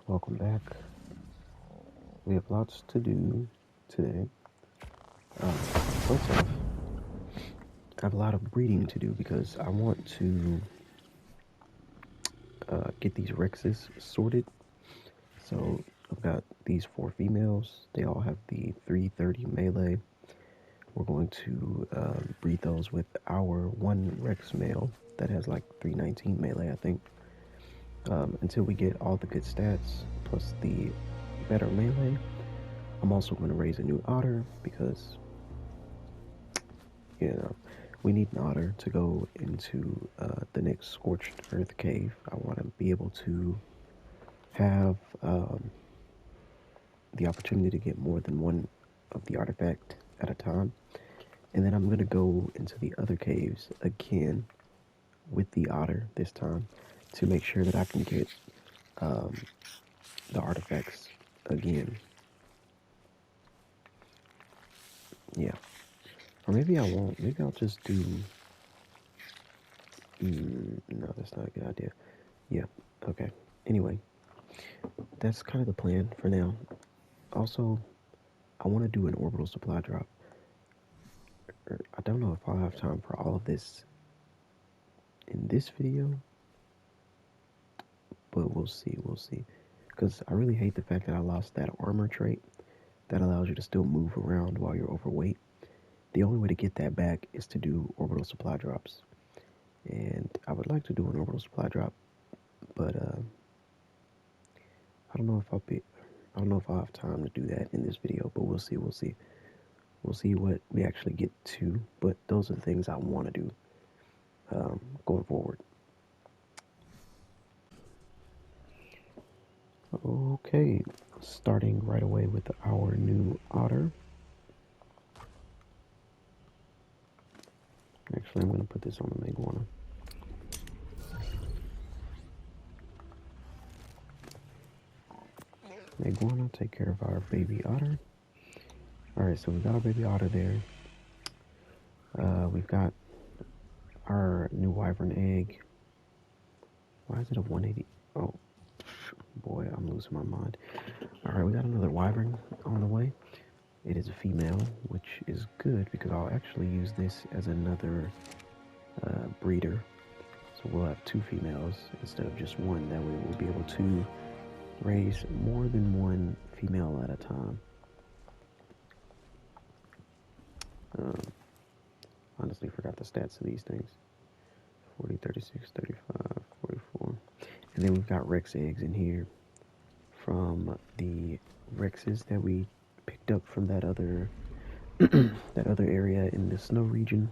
Welcome back. We have lots to do today. First off, I have a lot of breeding to do because I want to get these Rexes sorted. So I've got these 4 females. They all have the 330 melee. We're going to breed those with our 1 Rex male that has like 319 melee, I think. Until we get all the good stats plus the better melee. I'm also going to raise a new otter because, we need an otter to go into the next Scorched Earth cave. I want to be able to have the opportunity to get more than one of the artifact at a time. And then I'm going to go into the other caves again with the otter this time to make sure that I can get the artifacts again. Yeah. Or maybe I won't. Maybe I'll just do... no, that's not a good idea. Yeah, okay. Anyway, that's kind of the plan for now. Also, I want to do an orbital supply drop. I don't know if I'll have time for all of this in this video, but we'll see, Because I really hate the fact that I lost that armor trait that allows you to still move around while you're overweight. The only way to get that back is to do orbital supply drops. And I would like to do an orbital supply drop, but I don't know if I'll have time to do that in this video, but we'll see. We'll see what we actually get to, but those are the things I want to do going forward. Okay, starting right away with our new otter. Actually, I'm going to put this on the Meguana. Meguana, take care of our baby otter. Alright, so we've got our baby otter there. We've got our new wyvern egg. Why is it a 180? Oh, boy, I'm losing my mind. Alright, we got another wyvern on the way. It is a female, which is good because I'll actually use this as another breeder. So we'll have 2 females instead of just 1. That way we'll be able to raise more than 1 female at a time. Honestly forgot the stats of these things. 40, 36, 35, 44. And then we've got Rex eggs in here from the Rexes that we picked up from that other that other area in the snow region.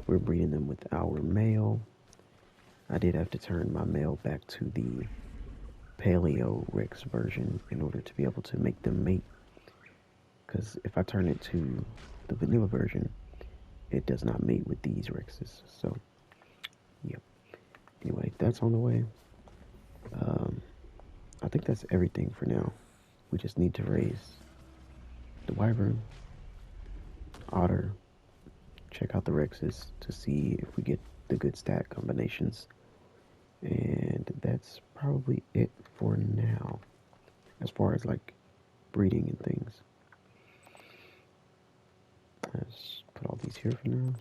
We're breeding them with our male. I did have to turn my male back to the Paleo Rex version in order to be able to make them mate. Because if I turn it to the vanilla version, it does not mate with these Rexes. So, yep. Anyway, that's on the way. I think that's everything for now. We just need to raise the wyvern, otter, check out the Rexes to see if we get the good stat combinations. And that's probably it for now, as far as like breeding and things. Let's put all these here for now.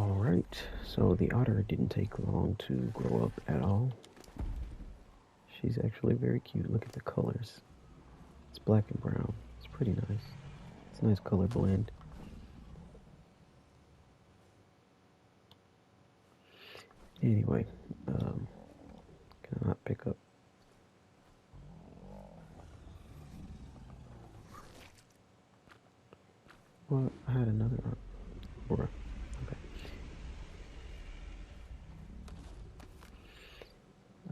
Alright, so the otter didn't take long to grow up at all. She's actually very cute. Look at the colors. It's black and brown. It's pretty nice. It's a nice color blend. Anyway, cannot pick up. Well, I had another bruh. Okay.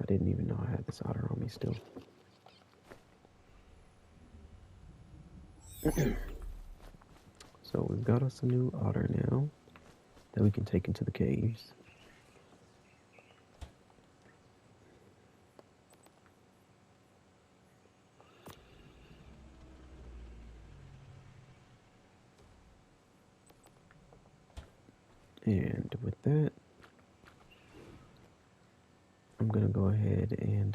I didn't even know I had this otter on me still. So we've got us a new otter now that we can take into the caves. And with that, I'm gonna go ahead and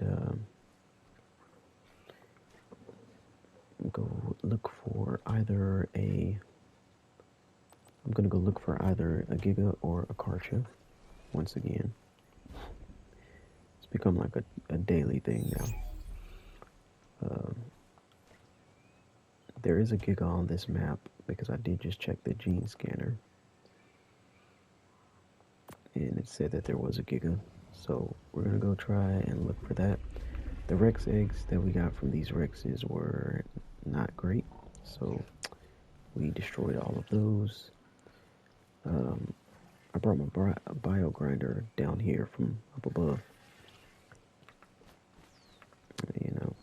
go look for either a. I'm gonna go look for either a Giga or a Karcha. Once again, it's become like a daily thing now. There is a Giga on this map because I did just check the gene scanner, and it said that there was a Giga. So we're gonna go try and look for that. The Rex eggs that we got from these Rexes were not great, so we destroyed all of those. I brought my bio grinder down here from up above. You know.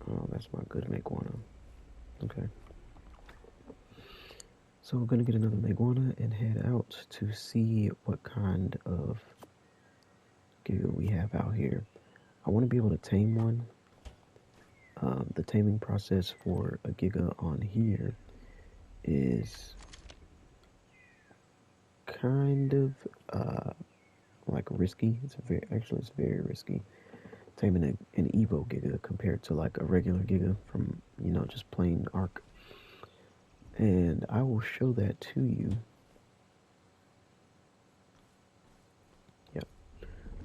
Oh, that's my good Meguana. Okay. So we're gonna get another Meguana and head out to see what kind of Giga we have out here. I want to be able to tame one. The taming process for a Giga on here is kind of like risky. It's very risky. Taming an Evo Giga compared to like a regular Giga from, you know, just plain Arc. And I will show that to you. Yep.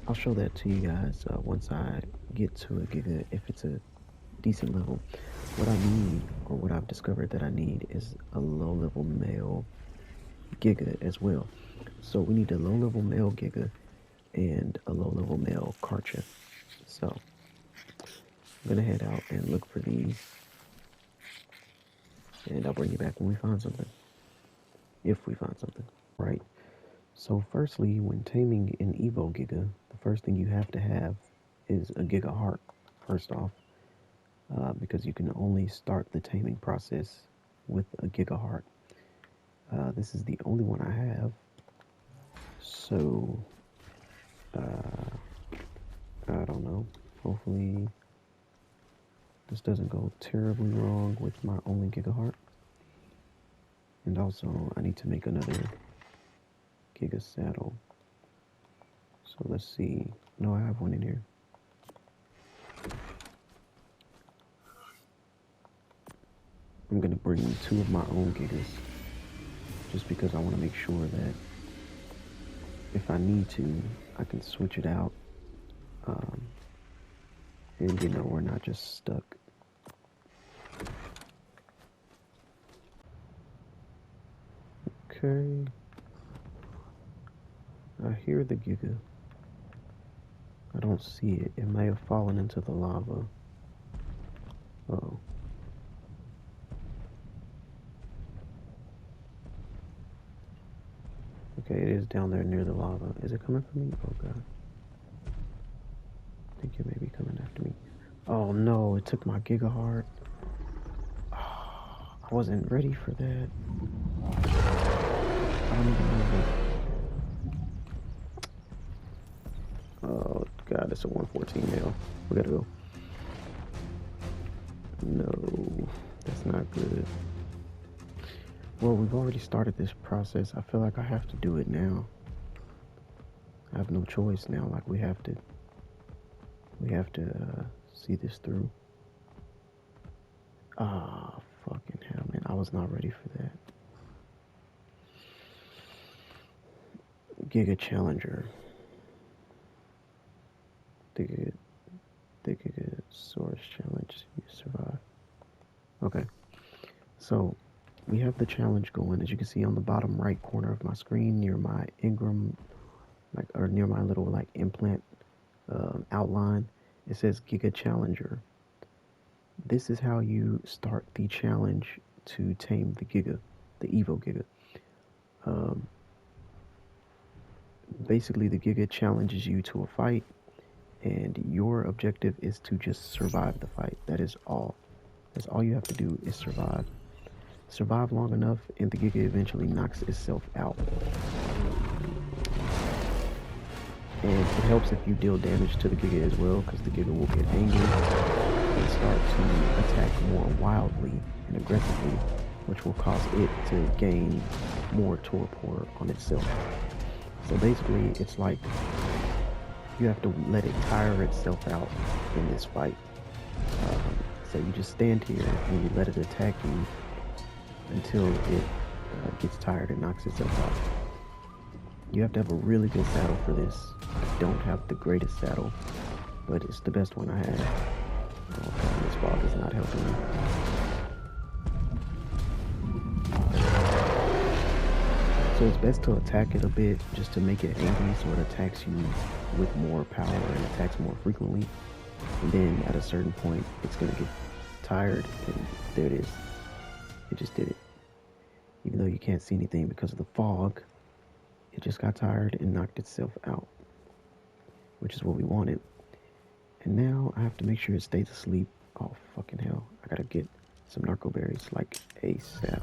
I'll show that to you guys once I get to a Giga, if it's a decent level. What I need, or what I've discovered that I need, is a low-level male Giga as well. So we need a low-level male Giga and a low-level male Karcha. So I'm gonna head out and look for these, and I'll bring you back when we find something. If we find something. Right. So firstly, when taming an Evo Giga, the first thing you have to have is a Giga heart, first off, because you can only start the taming process with a Giga heart. This is the only one I have, so I don't know. Hopefully this doesn't go terribly wrong with my only Giga heart. And also, I need to make another Giga saddle. So let's see. No, I have one in here. I'm gonna bring 2 of my own Gigas, just because I want to make sure that if I need to, I can switch it out. And you know, we're not just stuck. Okay. I hear the Giga. I don't see it. It may have fallen into the lava. Uh-oh. Okay, it is down there near the lava. Is it coming for me? Oh god. I think it may be coming after me. Oh no, it took my Giga heart. Oh, I wasn't ready for that. I don't even know what... Oh god, it's a 114 male. We gotta go. No, that's not good. Well, we've already started this process. I feel like I have to do it now. I have no choice now. Like, we have to see this through. Ah, fucking hell, man. I was not ready for that. Giga Challenger. The Giga Source Challenge. You survive. Okay. So, we have the challenge going, as you can see on the bottom right corner of my screen, near my Ingram, or near my little implant outline. It says Giga Challenger. This is how you start the challenge to tame the Giga, the Evo Giga. Basically, the Giga challenges you to a fight, and your objective is to just survive the fight. That is all. That's all you have to do, is survive. Survive long enough, and the Giga eventually knocks itself out. And it helps if you deal damage to the Giga as well, because the Giga will get angry and start to attack more wildly and aggressively, which will cause it to gain more torpor on itself. So basically, it's like you have to let it tire itself out in this fight. So you just stand here and you let it attack you until it gets tired and knocks itself out. You have to have a really good saddle for this. I don't have the greatest saddle, but it's the best one I have. Oh god, this fog is not helping me. So it's best to attack it a bit just to make it angry so it attacks you with more power and attacks more frequently. And then at a certain point, it's going to get tired, and there it is. It just did it. Even though you can't see anything because of the fog, it just got tired and knocked itself out, which is what we wanted. And now I have to make sure it stays asleep. Oh, fucking hell. I gotta get some narco berries like ASAP.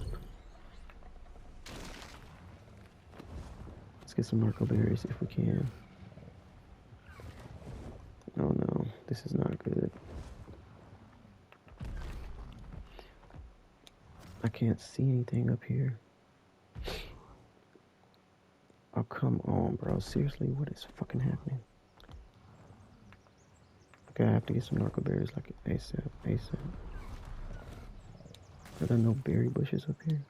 Let's get some narco berries if we can. Oh no, this is not good. I can't see anything up here. Oh, come on, bro. Seriously, what is fucking happening? Okay, I have to get some narco berries like ASAP, ASAP. Are there no berry bushes up here?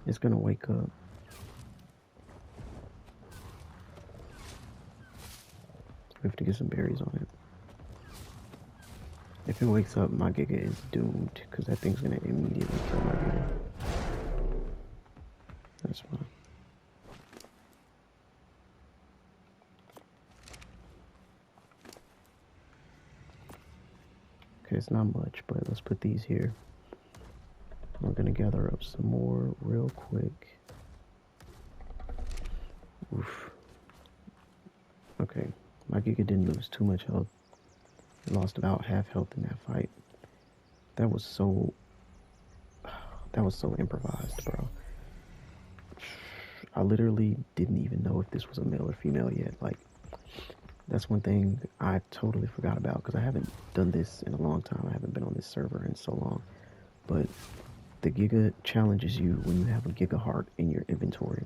It's gonna wake up. We have to get some berries on it. If it wakes up, my Giga is doomed, because that thing's gonna immediately kill my Giga. That's fine. Okay, it's not much, but let's put these here. We're gonna gather up some more real quick. Oof. Okay, my Giga didn't lose too much health. He lost about half health in that fight. That was so improvised, bro. I literally didn't even know if this was a male or female yet. Like, that's one thing I totally forgot about, because I haven't done this in a long time. I haven't been on this server in so long. But the Giga challenges you when you have a Giga heart in your inventory.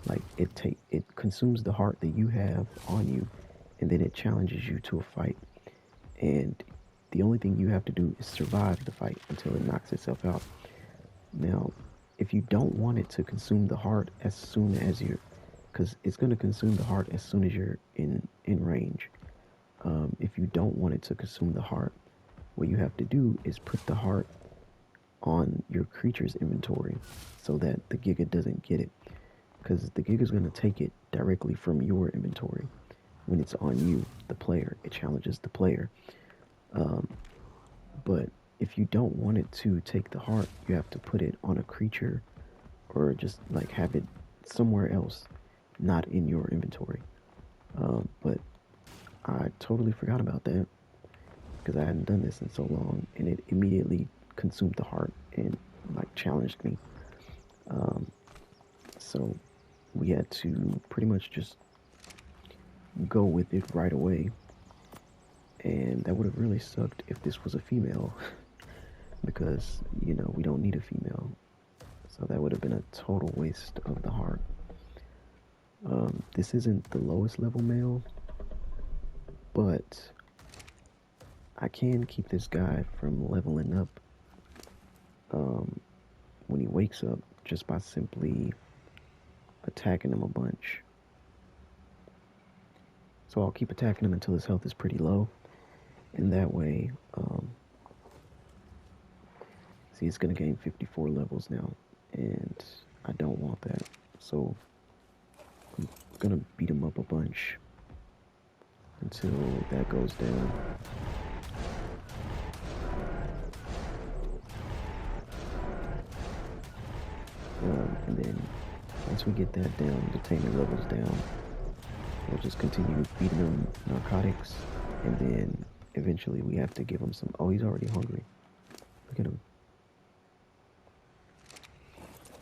Like, it consumes the heart that you have on you, and then it challenges you to a fight. And the only thing you have to do is survive the fight until it knocks itself out. Now, if you don't want it to consume the heart as soon as you're, because it's going to consume the heart as soon as you're in range. If you don't want it to consume the heart, what you have to do is put the heart on your creature's inventory so that the Giga doesn't get it. Because the Giga's going to take it directly from your inventory. When it's on you, the player, it challenges the player. But if you don't want it to take the heart, you have to put it on a creature, or just like have it somewhere else, not in your inventory. But I totally forgot about that, because I hadn't done this in so long, and it immediately consumed the heart and like challenged me. So we had to pretty much just go with it right away. And that would have really sucked if this was a female, because, you know, we don't need a female. So that would have been a total waste of the heart. This isn't the lowest level male, but I can keep this guy from leveling up when he wakes up, just by simply attacking him a bunch. So I'll keep attacking him until his health is pretty low. And that way, see, it's going to gain 54 levels now, and I don't want that. So I'm going to beat him up a bunch until that goes down. And then once we get that down, the taming levels down, we'll just continue feeding him narcotics, and then eventually we have to give him some. Oh, he's already hungry. Look at him.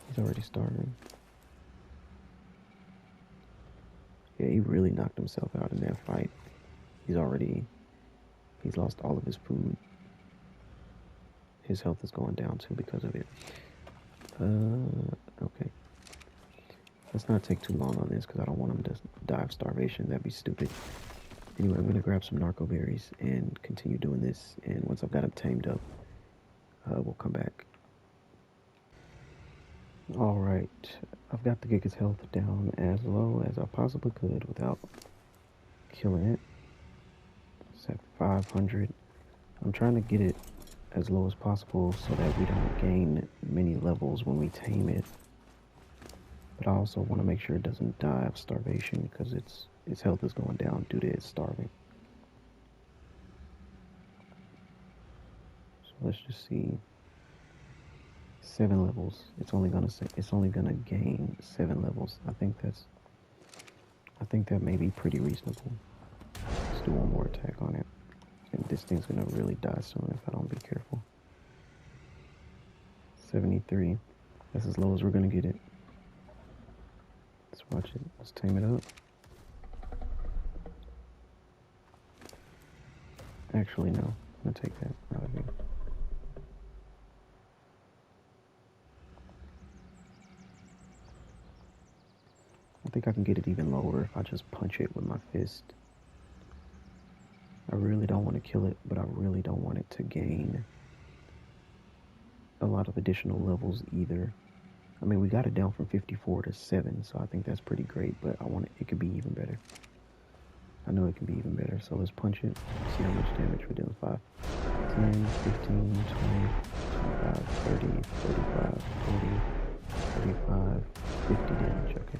He's already starving. Yeah, he really knocked himself out in that fight. He's lost all of his food. His health is going down too because of it. Okay. Let's not take too long on this because I don't want him to die of starvation. That'd be stupid. Anyway, I'm going to grab some narco berries and continue doing this. And once I've got him tamed up, we'll come back. Alright, I've got the Giga's health down as low as I possibly could without killing it. It's at 500. I'm trying to get it as low as possible so that we don't gain many levels when we tame it. But I also want to make sure it doesn't die of starvation because its health is going down due to it starving. So let's just see. 7 levels. It's only gonna gain 7 levels. I think that may be pretty reasonable. Let's do one more attack on it. And this thing's gonna really die soon if I don't be careful. 73. That's as low as we're gonna get it. Let's watch it. Let's tame it up. Actually, no. I'm gonna take that out of here. I think I can get it even lower if I just punch it with my fist. I really don't want to kill it, but I really don't want it to gain a lot of additional levels either. I mean, we got it down from 54 to 7, so I think that's pretty great, but it could be even better. I know it can be even better, so let's punch it, see how much damage we're dealing. 5, 10, 15, 20, 25, 30, 35, 40, 45, 50 damage, okay.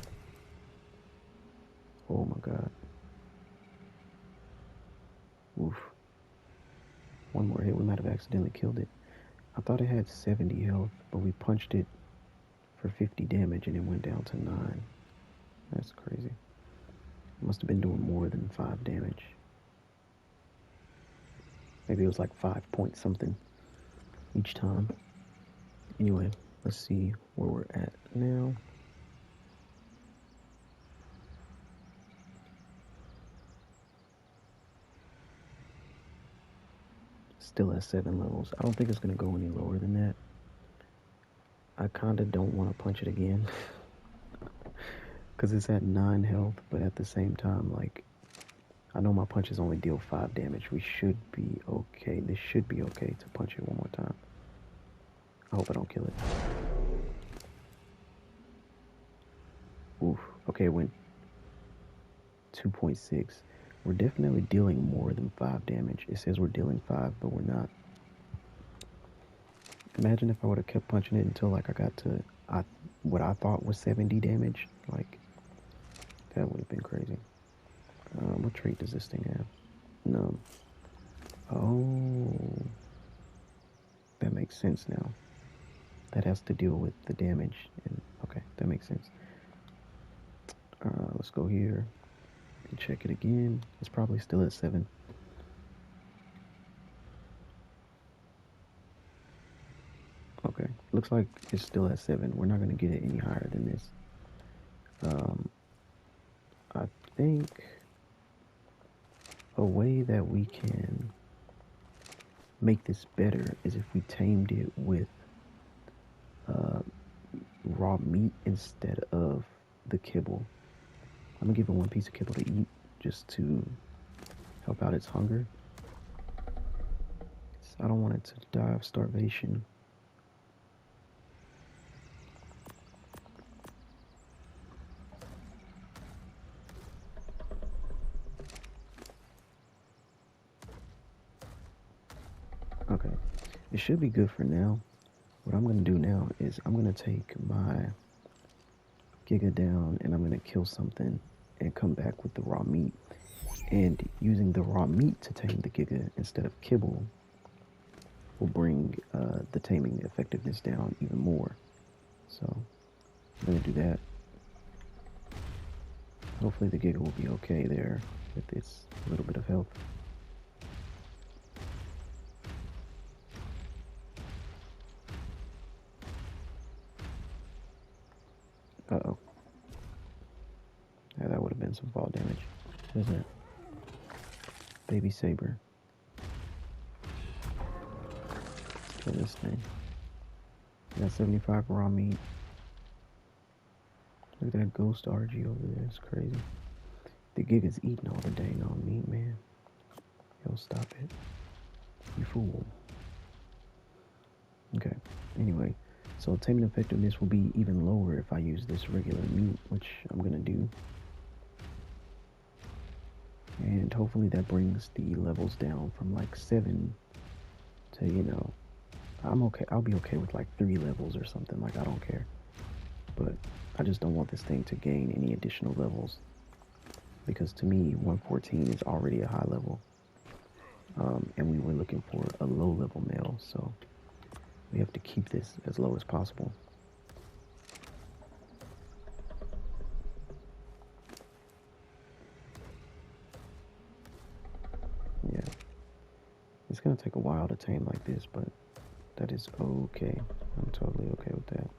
Oh my god. Oof. One more hit, we might have accidentally killed it. I thought it had 70 health, but we punched it for 50 damage and it went down to 9. That's crazy. It must have been doing more than 5 damage. Maybe it was like 5 point something each time. Anyway, let's see where we're at now. Still at 7 levels. I don't think it's going to go any lower than that. I kind of don't want to punch it again. Because it's at 9 health, but at the same time, like, I know my punches only deal 5 damage. We should be okay. This should be okay to punch it one more time. I hope I don't kill it. Oof. Okay, it went 2.6. We're definitely dealing more than 5 damage. It says we're dealing 5, but we're not. Imagine if I would have kept punching it until like I got to what I thought was 70 damage. Like, that would have been crazy. What trait does this thing have? Numb. Oh. That makes sense now. That has to deal with the damage. And okay, that makes sense. Let's go here and check it again. It's probably still at 7. Okay, looks like it's still at 7. We're not going to get it any higher than this. I think a way that we can make this better is if we tamed it with raw meat instead of the kibble. I'm gonna give it 1 piece of kibble to eat just to help out its hunger. I don't want it to die of starvation. Okay, it should be good for now. What I'm going to do now is I'm going to take my Giga down and I'm going to kill something and come back with the raw meat. And using the raw meat to tame the Giga instead of kibble will bring the taming effectiveness down even more. So I'm going to do that. Hopefully the Giga will be okay there with its little bit of health. Uh-oh. Yeah, that would have been some fall damage. What is that? Baby saber. Kill this thing. We got 75 raw meat. Look at that ghost RG over there. It's crazy. The Giga's eating all the dang on meat, man. Yo, stop it. You fool. Okay. Anyway, so taming effectiveness will be even lower if I use this regular meat, which I'm gonna do. And hopefully that brings the levels down from like 7 to, you know, I'm okay. I'll be okay with like 3 levels or something. Like, I don't care. But I just don't want this thing to gain any additional levels. Because to me, 114 is already a high level. And we were looking for a low level male, so we have to keep this as low as possible. Yeah. It's gonna take a while to tame like this, but that is okay. I'm totally okay with that.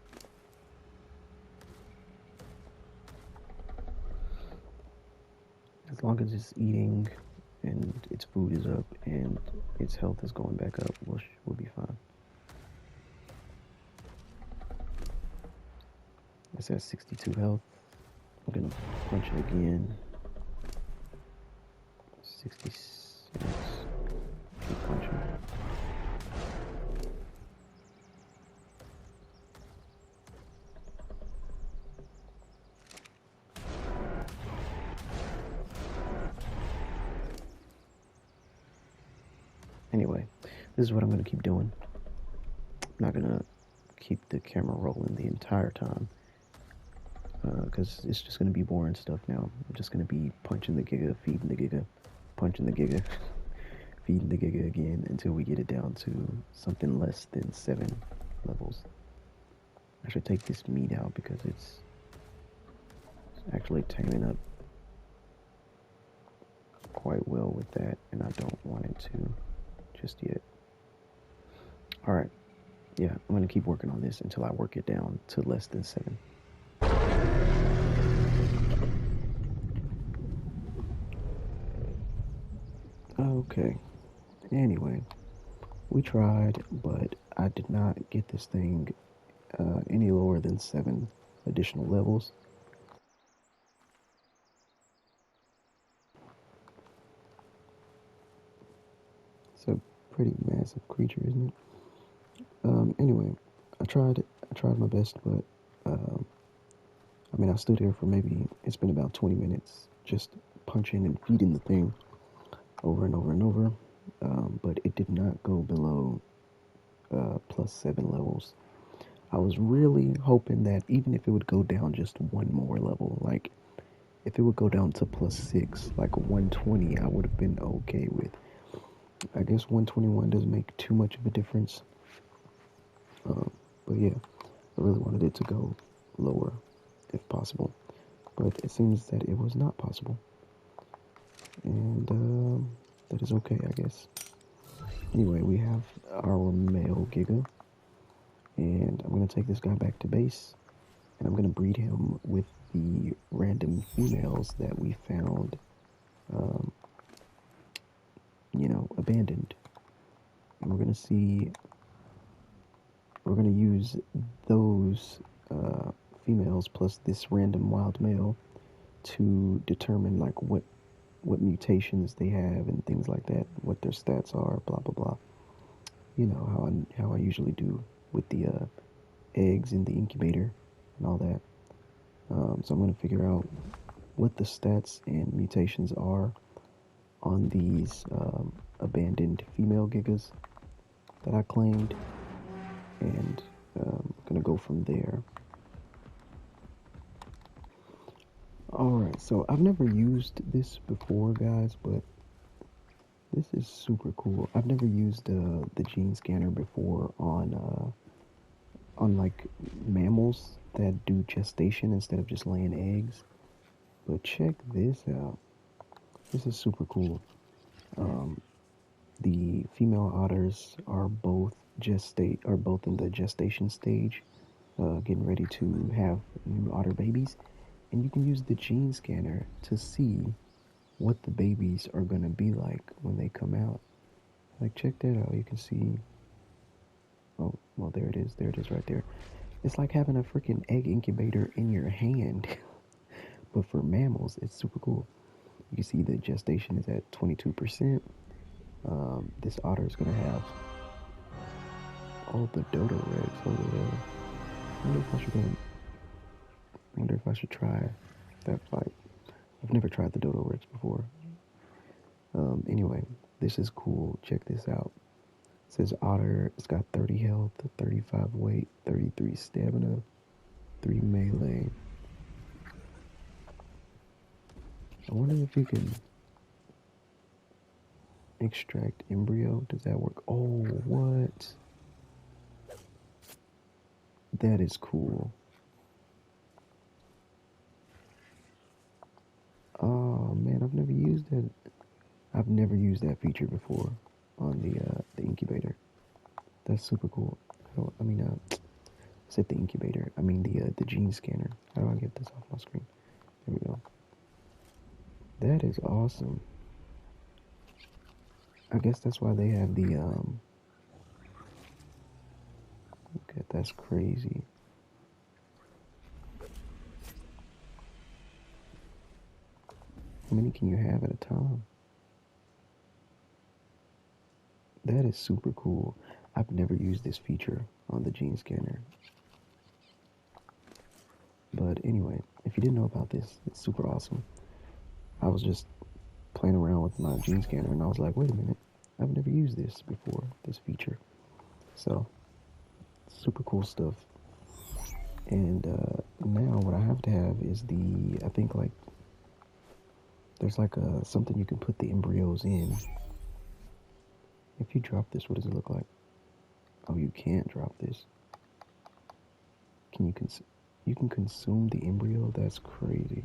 As long as it's eating and its food is up and its health is going back up, we'll be fine. It's at 62 health. I'm gonna punch it again. 66. Keep punching. Anyway, this is what I'm gonna keep doing. I'm not gonna keep the camera rolling the entire time, because it's just going to be boring stuff now. I'm just going to be punching the Giga, feeding the Giga, punching the Giga, feeding the Giga again until we get it down to something less than 7 levels. I should take this meat out because it's actually taming up quite well with that, and I don't want it to just yet. Alright, yeah, I'm going to keep working on this until I work it down to less than 7. Okay, anyway, we tried, but I did not get this thing any lower than 7 additional levels. It's a pretty massive creature, isn't it? Anyway, I tried my best, but I mean, I stood here for maybe, it's been about 20 minutes just punching and feeding the thing over and over and over, but it did not go below plus 7 levels. I was really hoping that even if it would go down just one more level, like if it would go down to plus 6, like 120, I would have been okay with. I guess 121 doesn't make too much of a difference. But yeah, I really wanted it to go lower if possible. But it seems that it was not possible. And that is okay, I guess. Anyway, we have our male Giga. And I'm going to take this guy back to base. And I'm going to breed him with the random females that we found, you know, abandoned. And we're going to see, we're going to use those females plus this random wild male to determine like what mutations they have and things like that, what their stats are, blah blah blah. You know how I usually do with the eggs in the incubator and all that. So I'm going to figure out what the stats and mutations are on these abandoned female gigas that I claimed, and I'm going to go from there. Alright, so I've never used this before, guys, but this is super cool. I've never used the gene scanner before on like mammals that do gestation instead of just laying eggs. But check this out. This is super cool. The female otters are both in the gestation stage, getting ready to have new otter babies. And you can use the gene scanner to see what the babies are going to be like when they come out. Like, check that out. You can see, oh, well, there it is right there. It's like having a freaking egg incubator in your hand. But for mammals, it's super cool. You can see the gestation is at 22%. This otter is going to have all the dodo eggs over there. I wonder if I should try that fight. I've never tried the dodo rex before. Anyway, this is cool. Check this out. It says otter. It's got 30 health, 35 weight, 33 stamina, 3 melee. I wonder if you can extract embryo. Does that work? Oh, what? That is cool. Oh man, I've never used that. I've never used that feature before on the incubator. That's super cool. I said the incubator. I mean the gene scanner. How do I get this off my screen? There we go. That is awesome. I guess that's why they have the okay, that's crazy. How many can you have at a time? That is super cool. I've never used this feature on the gene scanner. But anyway, if you didn't know about this, it's super awesome. I was just playing around with my gene scanner and I was like, wait a minute, I've never used this before, this feature. So, super cool stuff. And now what I have to have is I think like, there's like something you can put the embryos in. If you drop this, what does it look like? Oh, you can't drop this. You can consume the embryo? That's crazy.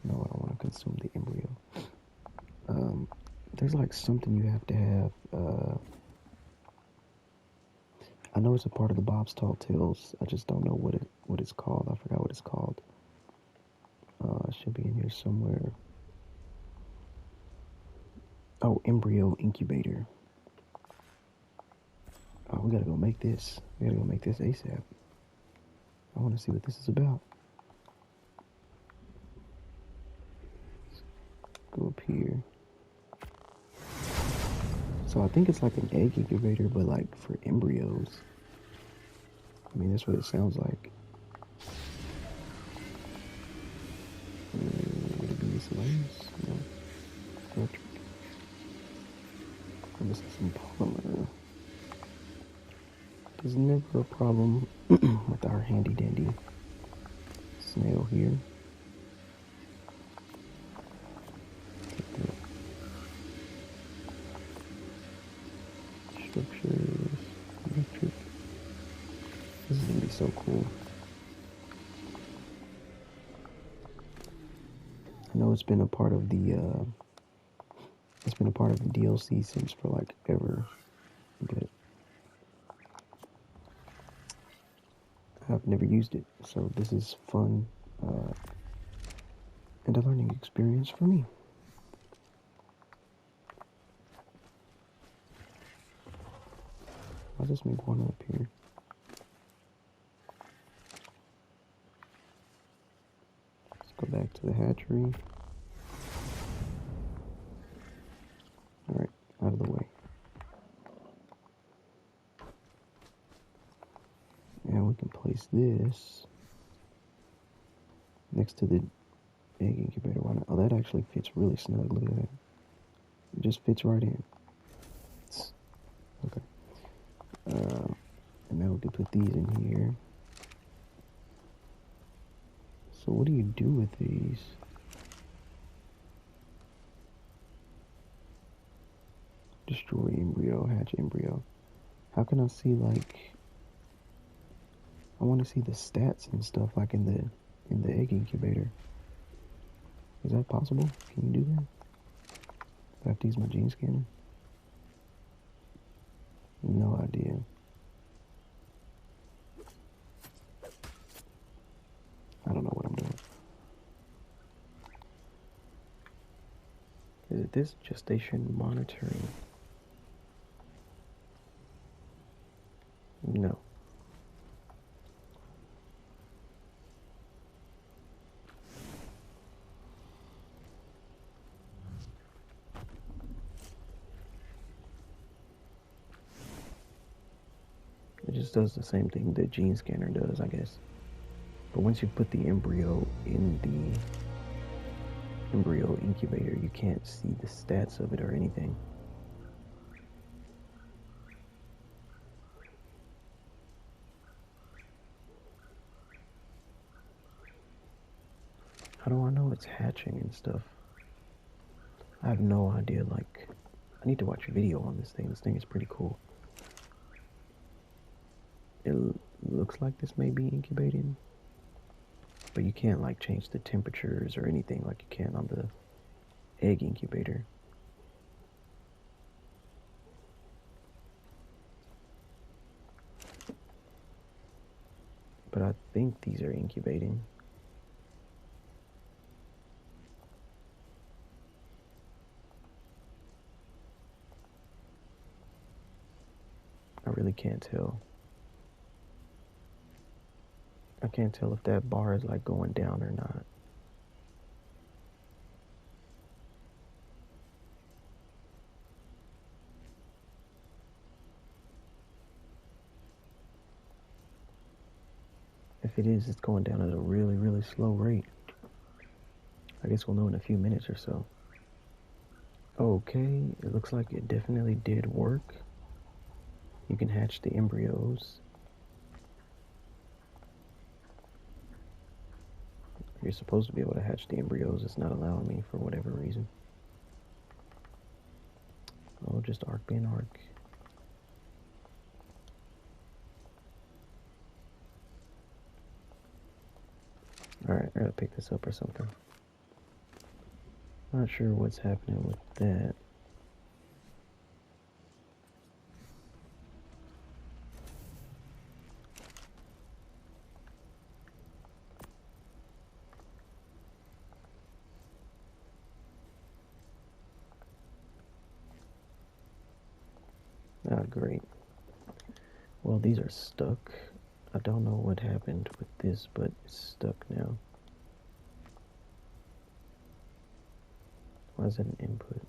No, I don't want to consume the embryo. There's like something you have to have. I know it's a part of the Bob's Tall Tales. I just don't know what it's called. I forgot what it's called. It should be in here somewhere. Oh, embryo incubator. Oh, we gotta go make this. We gotta go make this ASAP. I want to see what this is about. Let's go up here. So I think it's like an egg incubator, but like for embryos. I mean, that's what it sounds like. Would it be miscellaneous? No. Electric. I'm missing some polymer. There's never a problem with our handy dandy snail here. Structures, electric. This is gonna be so cool. I know it's been a part of the DLC since for like ever, but I've never used it, so this is fun and a learning experience for me. I'll just make one up here. Let's go back to the hatchery. Alright, out of the way. And we can place this next to the egg incubator. Why not? Oh, that actually fits really snug. Look at that. It just fits right in. Okay. And now we can put these in here. So what do you do with these? Destroy embryo, hatch embryo. How can I see like? I want to see the stats and stuff like in the egg incubator. Is that possible? Can you do that? Do I have to use my gene scanner? No idea. I don't know what I'm doing. Is it this? Gestation monitoring. No. just does the same thing the gene scanner does, I guess. But once you put the embryo in the embryo incubator, you can't see the stats of it or anything. How do I know it's hatching and stuff? I have no idea. Like, I need to watch a video on this thing. This thing is pretty cool. It looks like this may be incubating, but you can't like change the temperatures or anything like you can on the egg incubator. But I think these are incubating. I really can't tell. I can't tell if that bar is like going down or not. If it is, it's going down at a really, really slow rate. I guess we'll know in a few minutes or so. Okay, it looks like it definitely did work. You can hatch the embryos. You're supposed to be able to hatch the embryos. It's not allowing me for whatever reason. Oh, just arc being arc. Alright, I gotta pick this up or something. Not sure what's happening with that. Ah, great. Well, these are stuck. I don't know what happened with this, but it's stuck now. Why is that an input?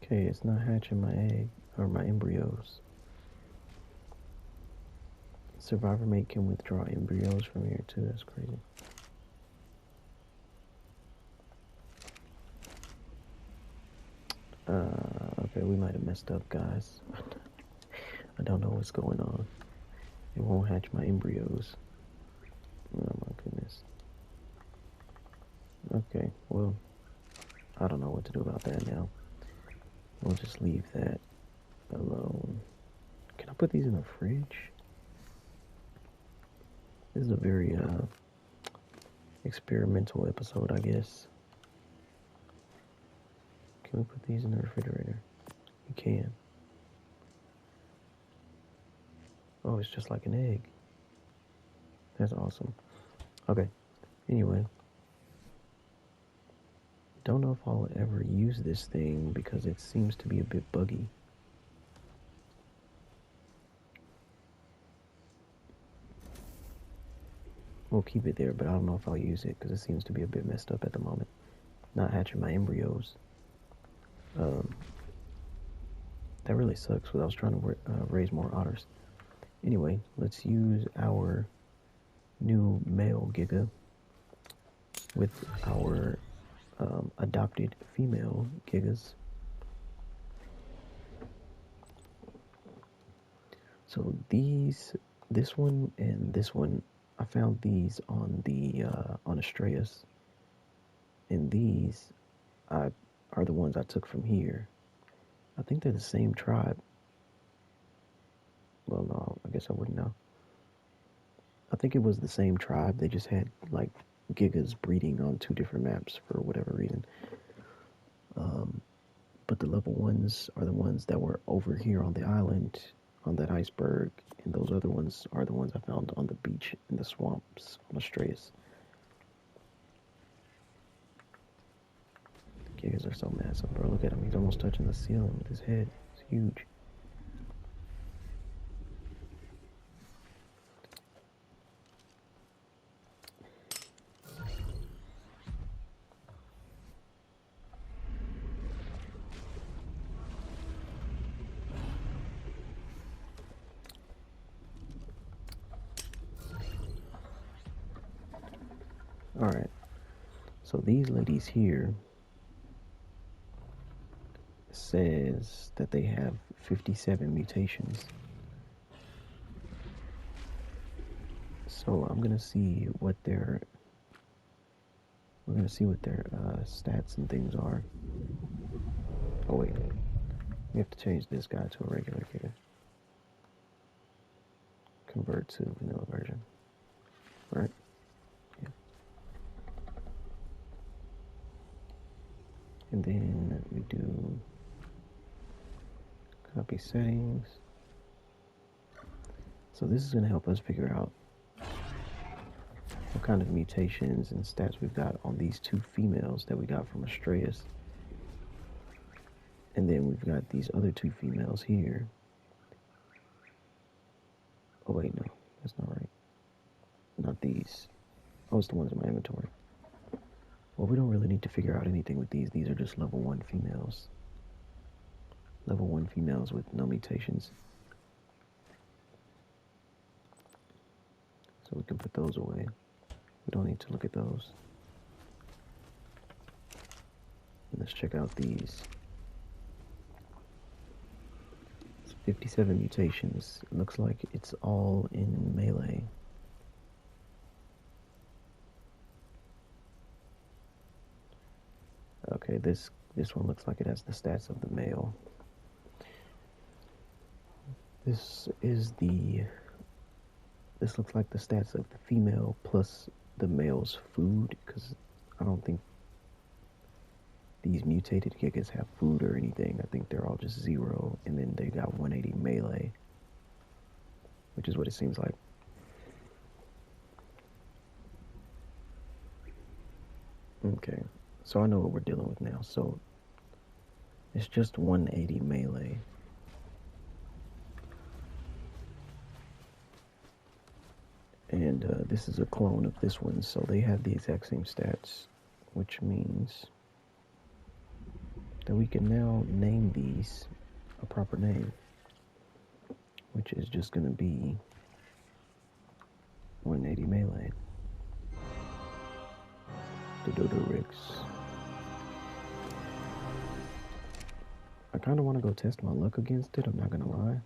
Okay, it's not hatching my egg or my embryos. Survivor mate can withdraw embryos from here too. That's crazy. Okay, we might have messed up, guys. I don't know what's going on. It won't hatch my embryos. Oh my goodness. Okay, well, I don't know what to do about that now. We'll just leave that alone. Can I put these in the fridge? This is a very experimental episode, I guess. Can we put these in the refrigerator? You can. Oh, it's just like an egg. That's awesome. Okay. Anyway. Don't know if I'll ever use this thing because it seems to be a bit buggy. We'll keep it there, but I don't know if I'll use it because it seems to be a bit messed up at the moment. Not hatching my embryos. That really sucks because I was trying to raise more otters. Anyway, let's use our new male Giga with our adopted female Gigas. So this one and this one, I found these on the on Astraeus, and these are the ones I took from here. I think they're the same tribe. Well, no, I guess I wouldn't know. I think it was the same tribe. They just had like Gigas breeding on two different maps for whatever reason. But the level ones are the ones that were over here on the island, on that iceberg, and those other ones are the ones I found on the beach in the swamps on Astraeus. The Gigas are so massive, bro. Look at him. He's almost touching the ceiling with his head. It's huge. Alright, so these ladies here says that they have 57 mutations. So I'm gonna see what their stats and things are. Oh wait, we have to change this guy to a regular Giga. Convert to vanilla version. Right? Yeah. And then we do copy settings. So this is gonna help us figure out what kind of mutations and stats we've got on these two females that we got from Astraeus. And then we've got these other two females here. Oh wait, no, that's not right. Not these. Oh, it's the ones in my inventory. Well, we don't really need to figure out anything with these. These are just level 1 females. Level 1 females with no mutations. So we can put those away. We don't need to look at those. Let's check out these. It's 57 mutations. It looks like it's all in melee. Okay, this one looks like it has the stats of the male. This looks like the stats of the female plus the male's food, because I don't think these mutated Gigas have food or anything. I think they're all just 0, and then they got 180 melee, which is what it seems like. Okay, so I know what we're dealing with now. So it's just 180 melee. And this is a clone of this one, so they have the exact same stats, which means that we can now name these a proper name, which is just going to be 180 melee. The Dodo Rex. I kind of want to go test my luck against it, I'm not going to lie.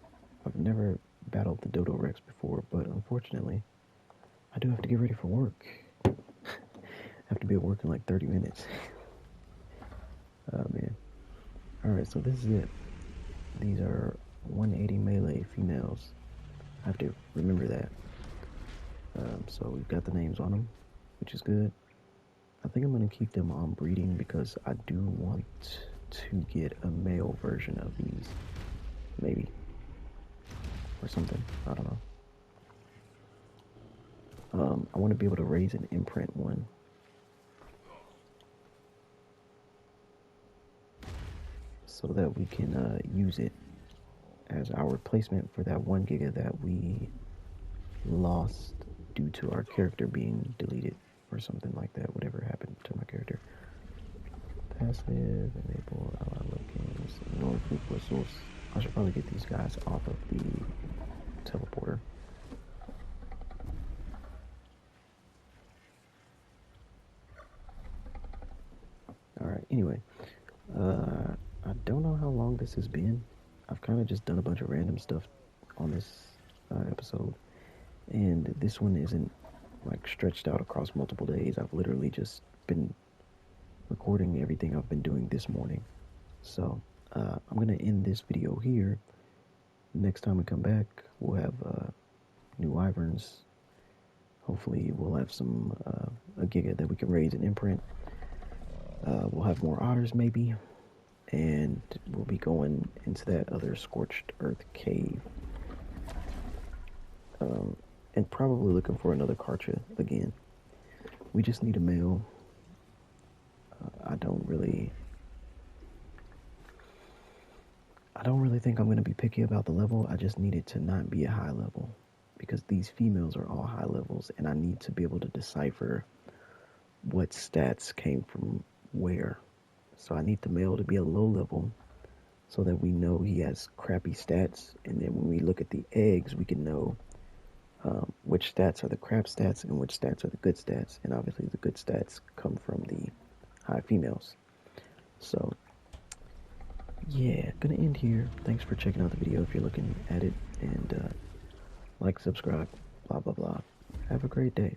I've never battled the Dodo Rex before, but unfortunately, I do have to get ready for work. I have to be at work in like 30 minutes. Oh man. Alright, so this is it. These are 180 melee females. I have to remember that. So we've got the names on them, which is good. I think I'm going to keep them on breeding because I do want to get a male version of these. Maybe. Or something. I don't know. I want to be able to raise an imprint one. So that we can use it as our replacement for that 1 Giga that we lost due to our character being deleted or something like that, whatever happened to my character. Passive, enable, ally lookings, ignore group whistles. I should probably get these guys off of the teleporter. Alright, anyway, I don't know how long this has been. I've kind of just done a bunch of random stuff on this episode, and this one isn't like stretched out across multiple days. I've literally just been recording everything I've been doing this morning. So I'm gonna end this video here. Next time we come back, we'll have new wyverns. Hopefully we'll have some a Giga that we can raise and imprint. We'll have more otters maybe, and we'll be going into that other scorched earth cave. And probably looking for another Karcha again. We just need a male. I don't really think I'm going to be picky about the level. I just need it to not be a high level, because these females are all high levels, and I need to be able to decipher what stats came from where. So I need the male to be a low level so that we know he has crappy stats, and then when we look at the eggs, we can know, which stats are the crap stats and which stats are the good stats. And obviously the good stats come from the high females. So yeah, gonna end here. Thanks for checking out the video if you're looking at it, and like, subscribe, blah blah blah. Have a great day.